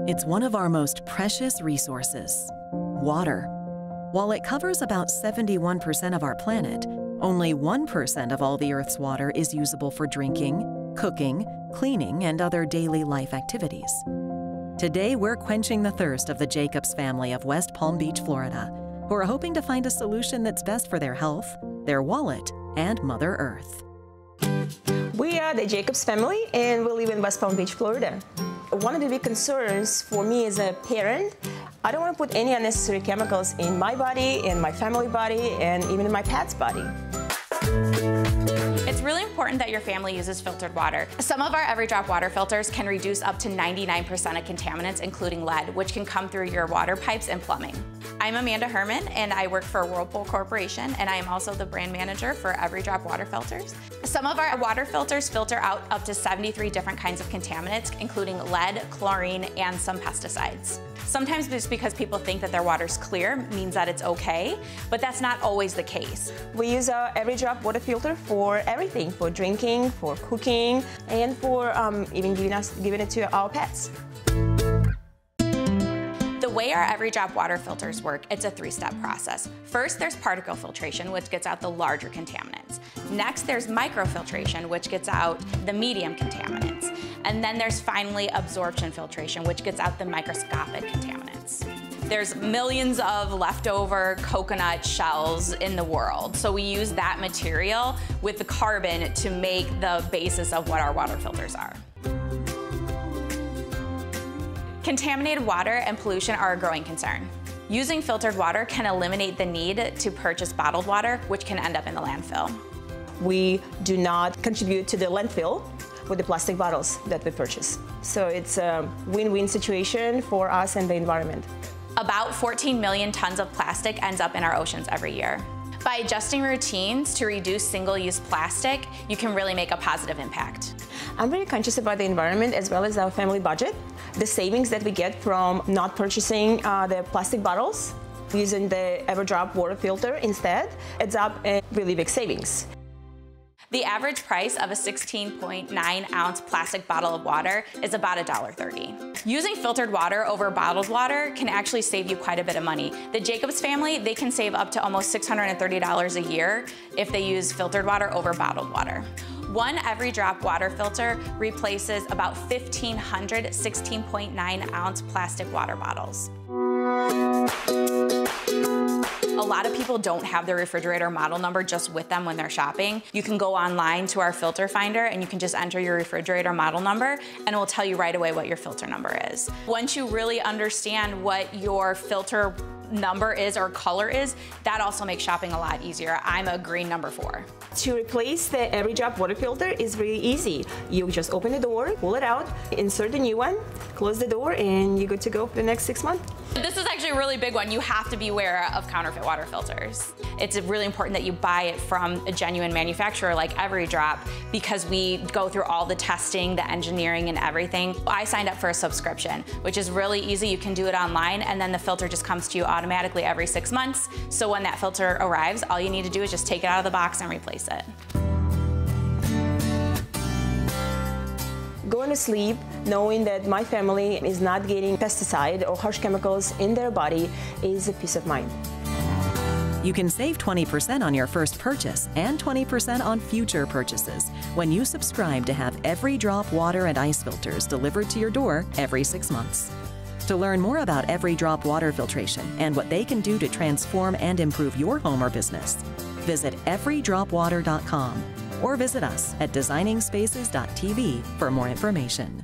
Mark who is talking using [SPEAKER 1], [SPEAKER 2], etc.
[SPEAKER 1] It's one of our most precious resources, water. While it covers about 71% of our planet, only 1% of all the Earth's water is usable for drinking, cooking, cleaning, and other daily life activities. Today, we're quenching the thirst of the Jacobs family of West Palm Beach, Florida, who are hoping to find a solution that's best for their health, their wallet, and Mother Earth.
[SPEAKER 2] We are the Jacobs family, and we live in West Palm Beach, Florida. One of the big concerns for me as a parent, I don't want to put any unnecessary chemicals in my body, in my family body, and even in my pet's body.
[SPEAKER 3] It's really important that your family uses filtered water. Some of our everydrop water filters can reduce up to 99% of contaminants, including lead, which can come through your water pipes and plumbing. I'm Amanda Herman, and I work for Whirlpool Corporation, and I am also the brand manager for everydrop water filters. Some of our water filters filter out up to 73 different kinds of contaminants, including lead, chlorine, and some pesticides. Sometimes just because people think that their water's clear means that it's okay, but that's not always the case.
[SPEAKER 2] We use our everydrop water filter for everything, for drinking, for cooking, and for even giving it to our pets.
[SPEAKER 3] The way our everydrop water filters work, it's a three-step process. First, there's particle filtration, which gets out the larger contaminants. Next, there's microfiltration, which gets out the medium contaminants. And then there's finally absorption filtration, which gets out the microscopic contaminants. There's millions of leftover coconut shells in the world, so we use that material with the carbon to make the basis of what our water filters are. Contaminated water and pollution are a growing concern. Using filtered water can eliminate the need to purchase bottled water, which can end up in the landfill.
[SPEAKER 2] We do not contribute to the landfill with the plastic bottles that we purchase. So it's a win-win situation for us and the environment.
[SPEAKER 3] About 14 million tons of plastic ends up in our oceans every year. By adjusting routines to reduce single-use plastic, you can really make a positive impact.
[SPEAKER 2] I'm very conscious about the environment as well as our family budget. The savings that we get from not purchasing the plastic bottles, using the everydrop water filter instead, adds up a really big savings.
[SPEAKER 3] The average price of a 16.9-ounce plastic bottle of water is about $1.30. Using filtered water over bottled water can actually save you quite a bit of money. The Jacobs family, they can save up to almost $630 a year if they use filtered water over bottled water. One everydrop water filter replaces about 1,500 16.9-ounce plastic water bottles. A lot of people don't have their refrigerator model number just with them when they're shopping. You can go online to our filter finder and you can just enter your refrigerator model number and it will tell you right away what your filter number is. Once you really understand what your filter number is or color is, that also makes shopping a lot easier. I'm a green number 4.
[SPEAKER 2] To replace the everydrop water filter is really easy. You just open the door, pull it out, insert a new one, close the door, and you're good to go for the next 6 months.
[SPEAKER 3] This is actually a really big one. You have to be aware of counterfeit water filters. It's really important that you buy it from a genuine manufacturer like everydrop because we go through all the testing, the engineering, and everything. I signed up for a subscription, which is really easy. You can do it online, and then the filter just comes to you automatically every 6 months. So when that filter arrives, all you need to do is just take it out of the box and replace it.
[SPEAKER 2] Going to sleep knowing that my family is not getting pesticide or harsh chemicals in their body is a peace of mind.
[SPEAKER 1] You can save 20% on your first purchase and 20% on future purchases when you subscribe to have everydrop water and ice filters delivered to your door every 6 months. To learn more about everydrop water filtration and what they can do to transform and improve your home or business, visit everydropwater.com or visit us at designingspaces.tv for more information.